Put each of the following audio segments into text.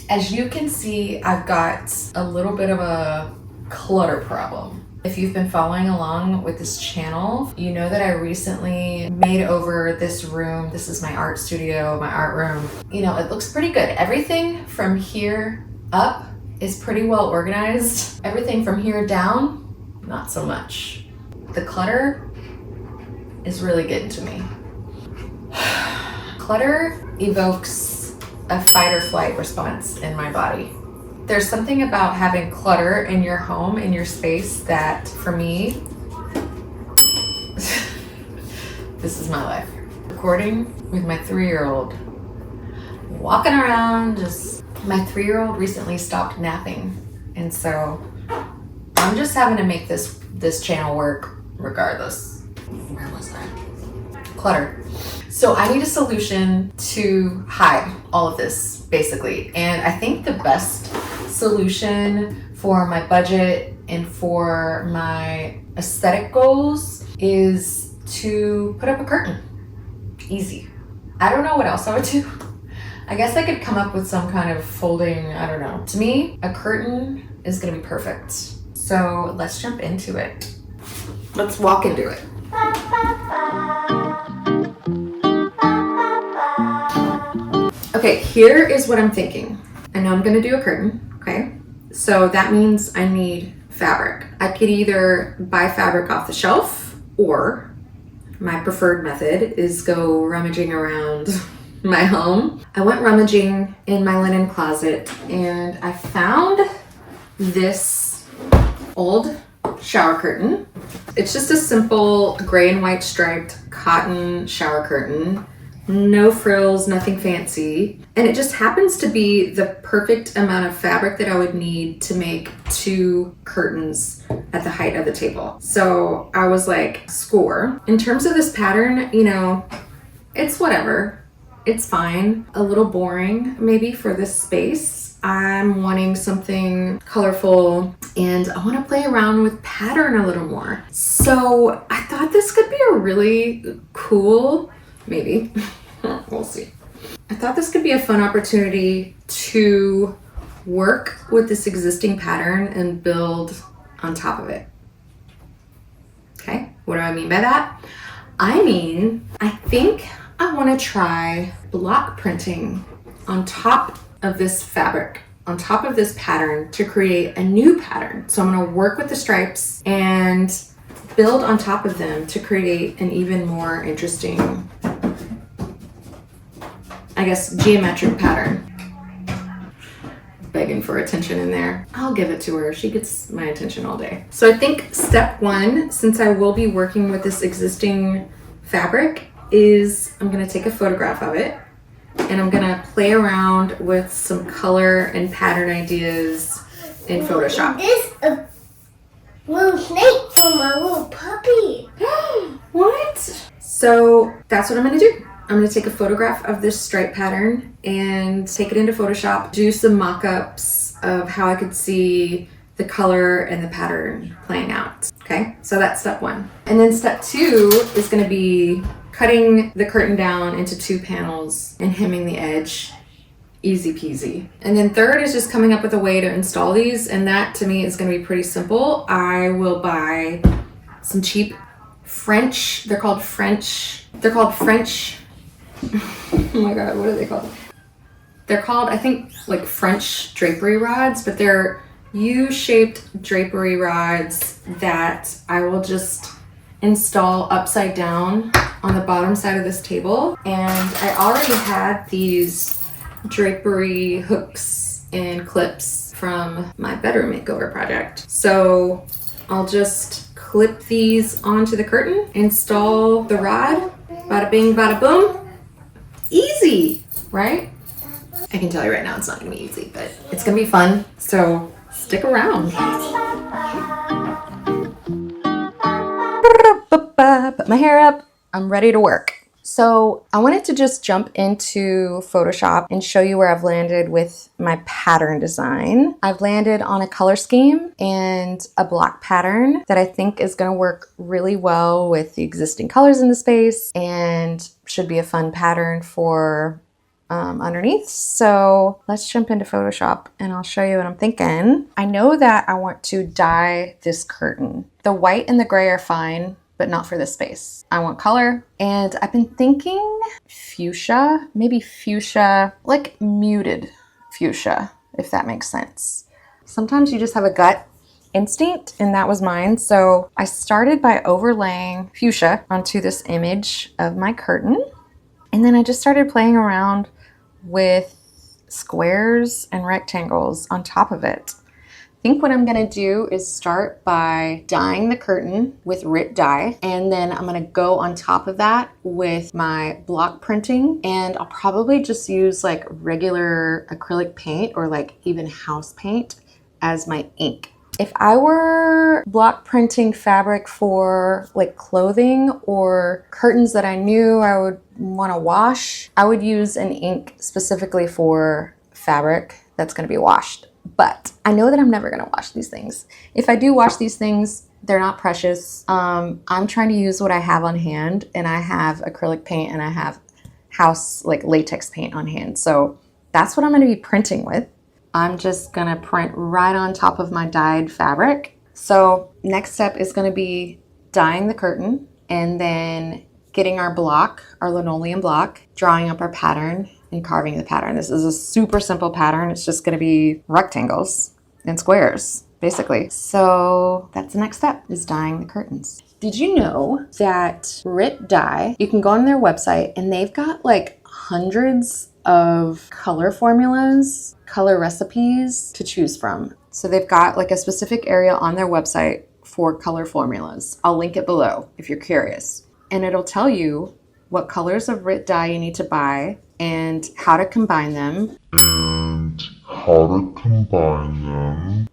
As you can see, I've got a little bit of a clutter problem. If you've been following along with this channel, you know that I recently made over this room. This is my art studio, my art room. You know, it looks pretty good. Everything from here up is pretty well organized. Everything from here down, not so much. The clutter is really getting to me. Clutter evokes a fight or flight response in my body. There's something about having clutter in your home, in your space, that for me, this is my life. Recording with my 3-year-old, walking around, my 3-year-old recently stopped napping. And so I'm just having to make this channel work regardless. Where was I? Clutter. So I need a solution to hide all of this, basically. And I think the best solution for my budget and for my aesthetic goals is to put up a curtain. Easy. I don't know what else I would do. I guess I could come up with some kind of folding, I don't know. To me, a curtain is gonna be perfect. So let's jump into it. Let's walk into it. Okay, here is what I'm thinking. I know I'm gonna do a curtain, okay? So that means I need fabric. I could either buy fabric off the shelf, or my preferred method is go rummaging around my home. I went rummaging in my linen closet and I found this old shower curtain. It's just a simple gray and white striped cotton shower curtain. No frills, nothing fancy. And it just happens to be the perfect amount of fabric that I would need to make 2 curtains at the height of the table. So I was like, score. In terms of this pattern, you know, it's whatever. It's fine. A little boring maybe for this space. I'm wanting something colorful and I want to play around with pattern a little more. So I thought this could be a really cool, maybe, we'll see. I thought this could be a fun opportunity to work with this existing pattern and build on top of it. Okay, what do I mean by that? I mean, I think I want to try block printing on top of this fabric, on top of this pattern, to create a new pattern. So I'm going to work with the stripes and build on top of them to create an even more interesting, I guess, geometric pattern. Begging for attention in there. I'll give it to her. She gets my attention all day. So I think step 1, since I will be working with this existing fabric, is I'm going to take a photograph of it and I'm going to play around with some color and pattern ideas in Photoshop. This a little snake for my little puppy. What? So that's what I'm going to do. I'm going to take a photograph of this stripe pattern and take it into Photoshop, do some mock-ups of how I could see the color and the pattern playing out. Okay, so that's step 1. And then step 2 is going to be cutting the curtain down into 2 panels and hemming the edge. Easy peasy. And then third is just coming up with a way to install these, and that to me is going to be pretty simple. I will buy some cheap French, they're called French, oh my god, what are they called? They're called, I think, like French drapery rods, but they're U-shaped drapery rods that I will just install upside down on the bottom side of this table. And I already had these drapery hooks and clips from my bedroom makeover project. So I'll just clip these onto the curtain, install the rod, bada bing, bada boom. Easy, right? I can tell you right now it's not gonna be easy, but it's gonna be fun, so stick around. Put my hair up, I'm ready to work. So I wanted to just jump into Photoshop and show you where I've landed with my pattern design. I've landed on a color scheme and a block pattern that I think is going to work really well with the existing colors in the space and should be a fun pattern for underneath. So let's jump into Photoshop and I'll show you what I'm thinking. I know that I want to dye this curtain. The white and the gray are fine, but not for this space. I want color, and I've been thinking fuchsia, maybe fuchsia, like muted fuchsia, if that makes sense. Sometimes you just have a gut instinct, and that was mine. So I started by overlaying fuchsia onto this image of my curtain, and then I just started playing around with squares and rectangles on top of it. I think what I'm gonna do is start by dyeing the curtain with RIT dye, and then I'm gonna go on top of that with my block printing, and I'll probably just use like regular acrylic paint or like even house paint as my ink. If I were block printing fabric for like clothing or curtains that I knew I would want to wash, I would use an ink specifically for fabric that's going to be washed. But I know that I'm never going to wash these things. If I do wash these things, they're not precious. I'm trying to use what I have on hand, and I have acrylic paint and I have house like latex paint on hand. So that's what I'm going to be printing with. I'm just gonna print right on top of my dyed fabric. So next step is gonna be dyeing the curtain and then getting our block, our linoleum block, drawing up our pattern and carving the pattern. This is a super simple pattern. It's just gonna be rectangles and squares, basically. So that's the next step, is dyeing the curtains. Did you know that RIT Dye, you can go on their website and they've got like hundreds of color formulas, color recipes to choose from. So they've got like a specific area on their website for color formulas. I'll link it below if you're curious. And it'll tell you what colors of RIT dye you need to buy and how to combine them.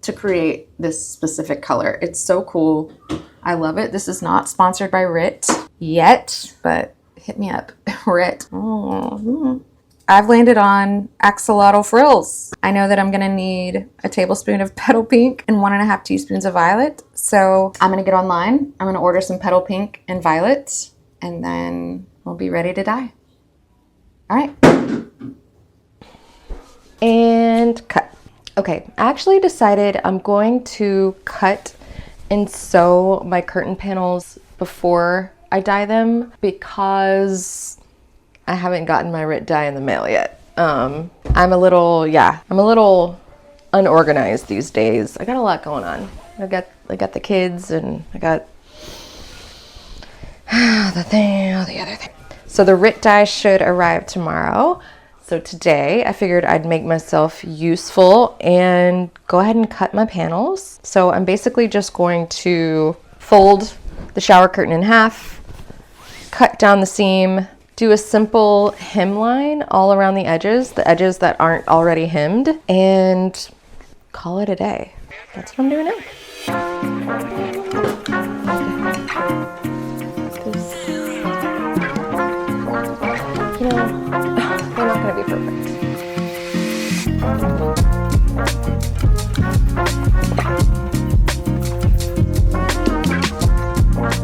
To create this specific color. It's so cool. I love it. This is not sponsored by RIT yet, but hit me up, RIT. I've landed on axolotl frills. I know that I'm gonna need a tablespoon of petal pink and 1.5 teaspoons of violet. So I'm gonna get online. I'm gonna order some petal pink and violet, and then we'll be ready to dye. All right. And cut. Okay, I actually decided I'm going to cut and sew my curtain panels before I dye them because I haven't gotten my RIT dye in the mail yet. I'm a little unorganized these days. I got a lot going on. I got the kids and I got the other thing. So the RIT dye should arrive tomorrow. So today I figured I'd make myself useful and go ahead and cut my panels. So I'm basically just going to fold the shower curtain in half, cut down the seam, do a simple hemline all around the edges that aren't already hemmed, and call it a day. That's what I'm doing now. You know, they're not gonna be perfect.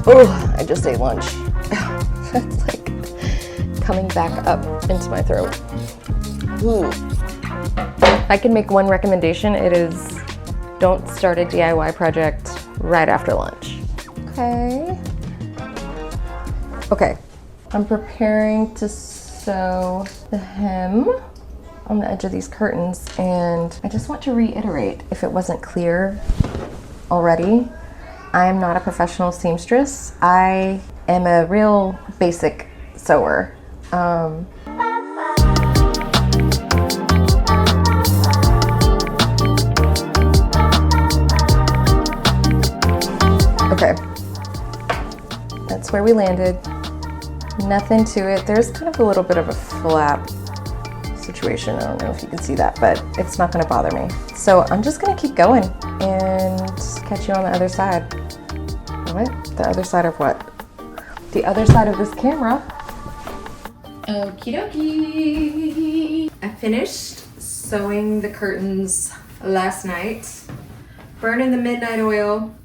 Oh, I just ate lunch. That's like coming back up into my throat. Ooh. If I can make one recommendation, it is don't start a DIY project right after lunch. Okay, I'm preparing to sew the hem on the edge of these curtains, and I just want to reiterate, if it wasn't clear already, I am not a professional seamstress. I am a real basic sewer. Okay, that's where we landed. Nothing to it. There's kind of a little bit of a flap situation. I don't know if you can see that, but it's not going to bother me. So I'm just going to keep going and catch you on the other side. What? The other side of what? The other side of this camera. Okie dokie. I finished sewing the curtains last night, burning the midnight oil,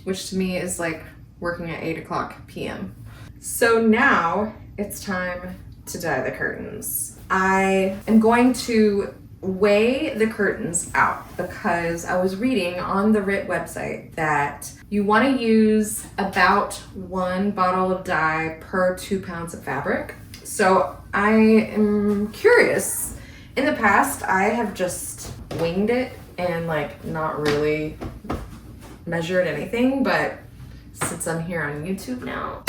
which to me is like working at 8:00 p.m. So now it's time to dye the curtains. I am going to weigh the curtains out because I was reading on the RIT website that you want to use about 1 bottle of dye per 2 pounds of fabric. So I am curious. In the past, I have just winged it and like not really measured anything, but since I'm here on YouTube now,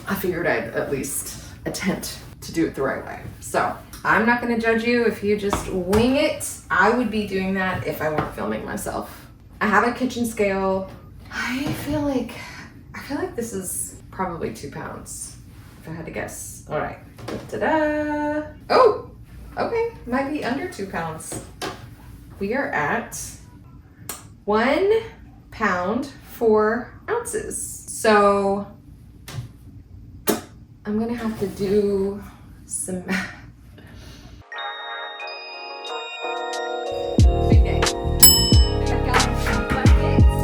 I figured I'd at least attempt to do it the right way. So I'm not gonna judge you if you just wing it. I would be doing that if I weren't filming myself. I have a kitchen scale. I feel like this is probably 2 pounds, if I had to guess. All right, ta-da. Oh, okay, might be under 2 pounds. We are at 1 pound, 4 ounces. So I'm gonna have to do some math. Big day. I got some buckets.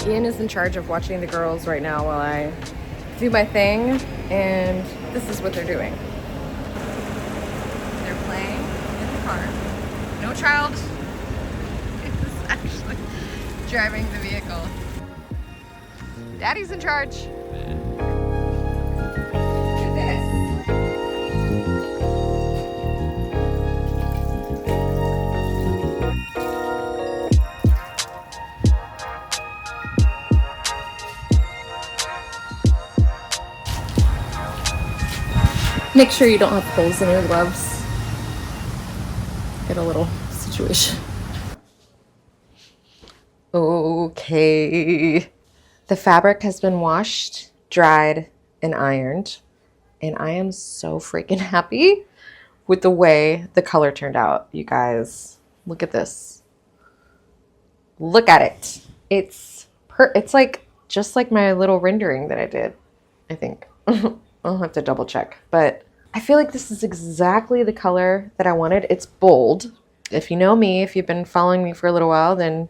Ian is in charge of watching the girls right now while I do my thing, and this is what they're doing. They're playing in the car. No child is actually driving the vehicle. Daddy's in charge. Look at this. Make sure you don't have holes in your gloves. Get a little situation. Okay. The fabric has been washed, dried, and ironed. And I am so freaking happy with the way the color turned out, you guys. Look at this. Look at it. It's like just like my little rendering that I did, I think. I'll have to double check, but I feel like this is exactly the color that I wanted. It's bold. If you know me, if you've been following me for a little while, then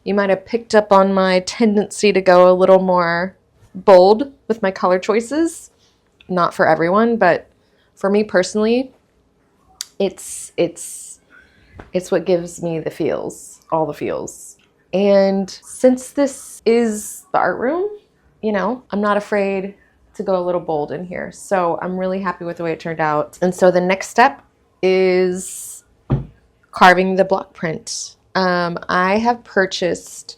you might have picked up on my tendency to go a little more bold with my color choices. Not for everyone, but for me personally, it's what gives me the feels, all the feels. And since this is the art room, you know, I'm not afraid to go a little bold in here. So I'm really happy with the way it turned out. And so the next step is carving the block print. I have purchased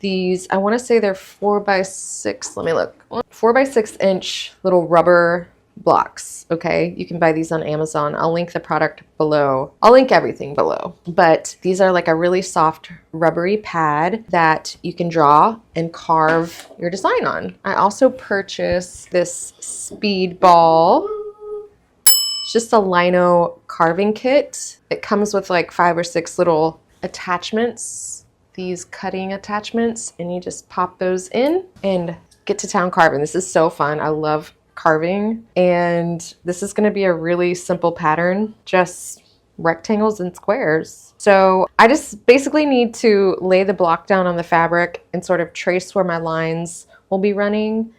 these, I want to say they're 4x6, let me look, 4x6 inch little rubber blocks. Okay, you can buy these on Amazon. I'll link the product below. I'll link everything below. But these are like a really soft rubbery pad that you can draw and carve your design on. I also purchased this speed ball. It's just a lino carving kit. It comes with like 5 or 6 little attachments, these cutting attachments, and you just pop those in and get to town carving. This is so fun. I love carving, and this is going to be a really simple pattern, just rectangles and squares. So I just basically need to lay the block down on the fabric and sort of trace where my lines will be running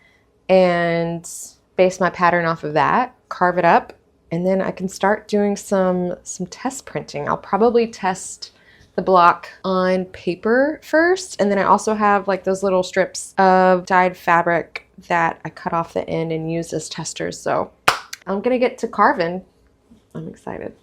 and base my pattern off of that, carve it up, And then I can start doing some test printing. I'll probably test the block on paper first. And then I also have like those little strips of dyed fabric that I cut off the end and use as testers. So I'm gonna get to carving. I'm excited.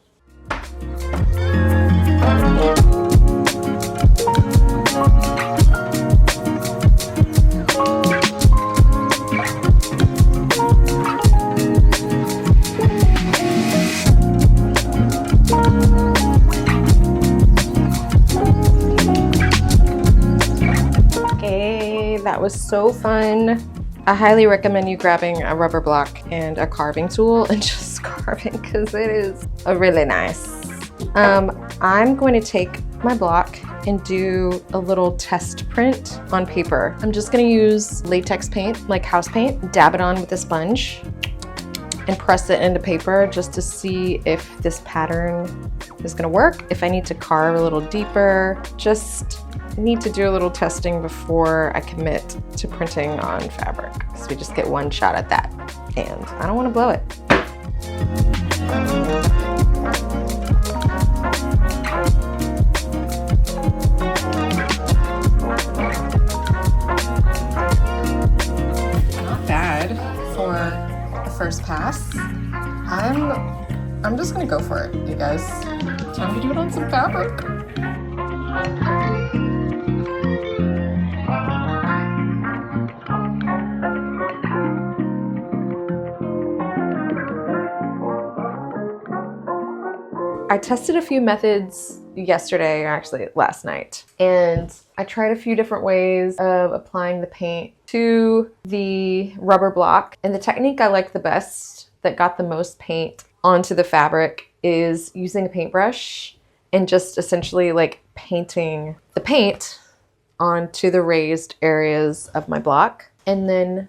Okay, that was so fun. I highly recommend you grabbing a rubber block and a carving tool and just carving because it is really nice. I'm going to take my block and do a little test print on paper. I'm just going to use latex paint, like house paint, dab it on with a sponge and press it into paper just to see if this pattern is going to work. If I need to carve a little deeper, just need to do a little testing before I commit to printing on fabric. So we just get one shot at that, and I don't want to blow it. Not bad for the first pass. I'm just gonna go for it, you guys. Time to do it on some fabric. I tested a few methods yesterday, or actually last night, and I tried a few different ways of applying the paint to the rubber block. And the technique I like the best, that got the most paint onto the fabric, is using a paintbrush and just essentially like painting the paint onto the raised areas of my block and then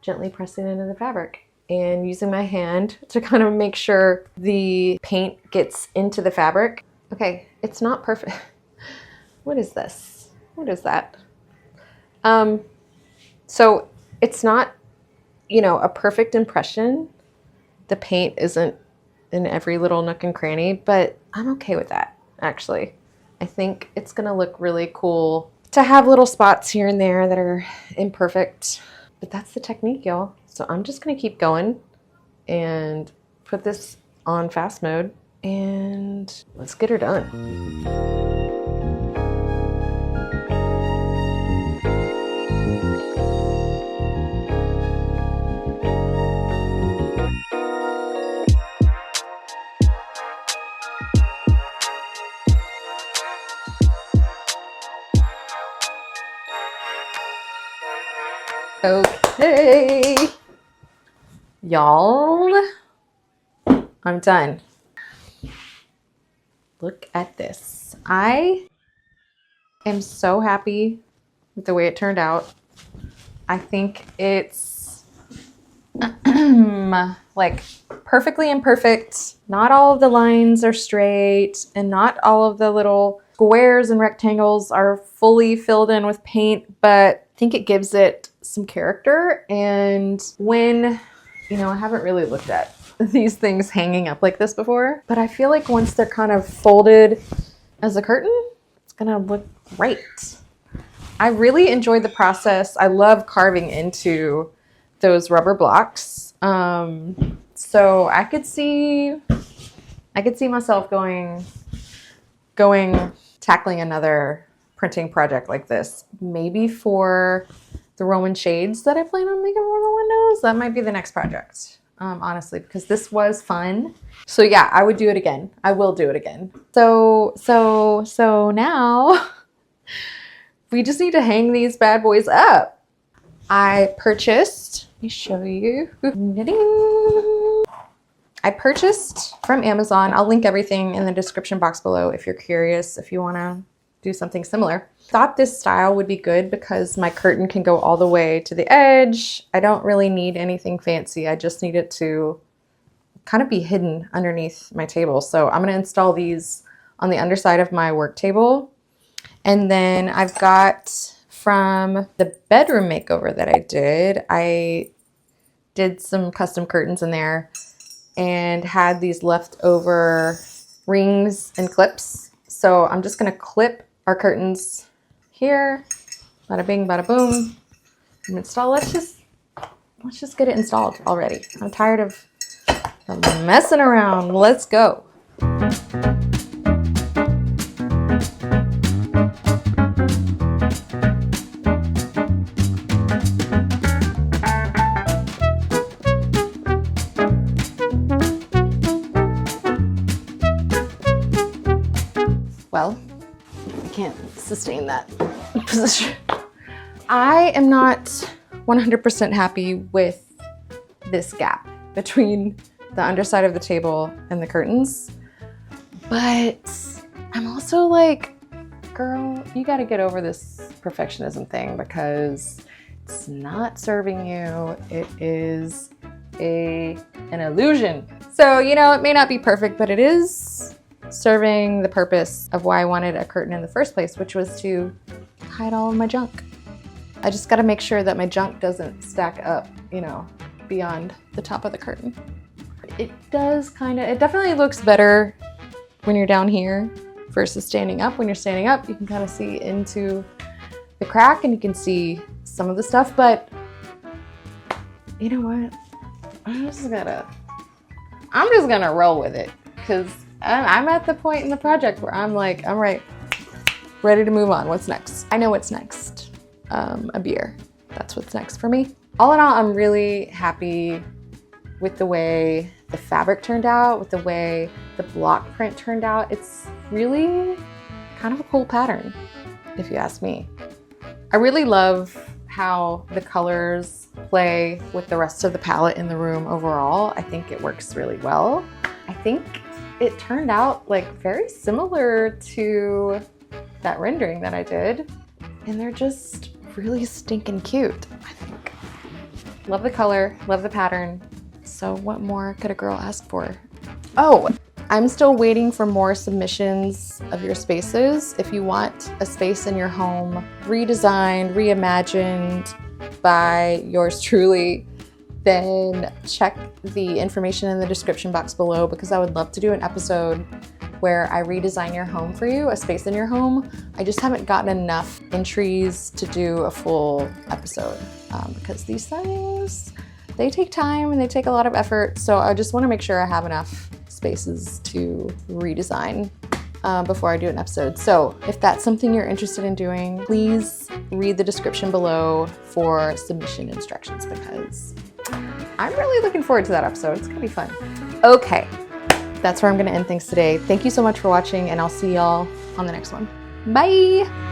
gently pressing it into the fabric and using my hand to kind of make sure the paint gets into the fabric. Okay, it's not perfect. What is this? What is that? So it's not, you know, a perfect impression. The paint isn't in every little nook and cranny, but I'm okay with that, actually. I think it's gonna look really cool to have little spots here and there that are imperfect, but that's the technique, y'all. So I'm just gonna keep going and put this on fast mode and let's get her done. Okay, y'all, I'm done. Look at this. I am so happy with the way it turned out. I think it's like perfectly imperfect. Not all of the lines are straight and not all of the little squares and rectangles are fully filled in with paint, but I think it gives it some character. And when, you know, I haven't really looked at these things hanging up like this before, but I feel like once they're kind of folded as a curtain, it's gonna look great. I really enjoyed the process. I love carving into those rubber blocks. So I could see myself tackling another printing project like this, maybe for the Roman shades that I plan on making for the windows. That might be the next project, honestly, because this was fun. So yeah, I would do it again. I will do it again. So now we just need to hang these bad boys up. I purchased, let me show you. I purchased from Amazon. I'll link everything in the description box below if you're curious, if you want to do something similar. Thought this style would be good because my curtain can go all the way to the edge. I don't really need anything fancy. I just need it to kind of be hidden underneath my table. So I'm going to install these on the underside of my work table. And then I've got from the bedroom makeover that I did some custom curtains in there. and had these leftover rings and clips. So I'm just gonna clip our curtains here. Bada bing, bada boom. And install. Let's just get it installed already. I'm tired of messing around. Let's go. Well, I can't sustain that position. I am not 100% happy with this gap between the underside of the table and the curtains, but I'm also like, girl, you gotta get over this perfectionism thing because it's not serving you. It is an illusion. So, you know, it may not be perfect, but it is serving the purpose of why I wanted a curtain in the first place, which was to hide all of my junk. I just gotta make sure that my junk doesn't stack up, you know, beyond the top of the curtain. It definitely looks better when you're down here versus standing up. When you're standing up, you can kind of see into the crack and you can see some of the stuff, but you know what? I'm just gonna roll with it because I'm at the point in the project where I'm like, I'm ready to move on. What's next? I know what's next. A beer. That's what's next for me. All in all, I'm really happy with the way the fabric turned out, with the way the block print turned out. It's really kind of a cool pattern, if you ask me. I really love how the colors play with the rest of the palette in the room overall. I think it works really well. I think it turned out like very similar to that rendering that I did, and they're just really stinking cute, I think. Love the color, love the pattern. So what more could a girl ask for? Oh, I'm still waiting for more submissions of your spaces. If you want a space in your home redesigned, reimagined by yours truly, then check the information in the description box below because I would love to do an episode where I redesign your home for you, a space in your home. I just haven't gotten enough entries to do a full episode because these things, they take time and they take a lot of effort. So I just wanna make sure I have enough spaces to redesign before I do an episode. So if that's something you're interested in doing, please read the description below for submission instructions because I'm really looking forward to that episode. It's gonna be fun. Okay. That's where I'm gonna end things today. Thank you so much for watching and I'll see y'all on the next one. Bye.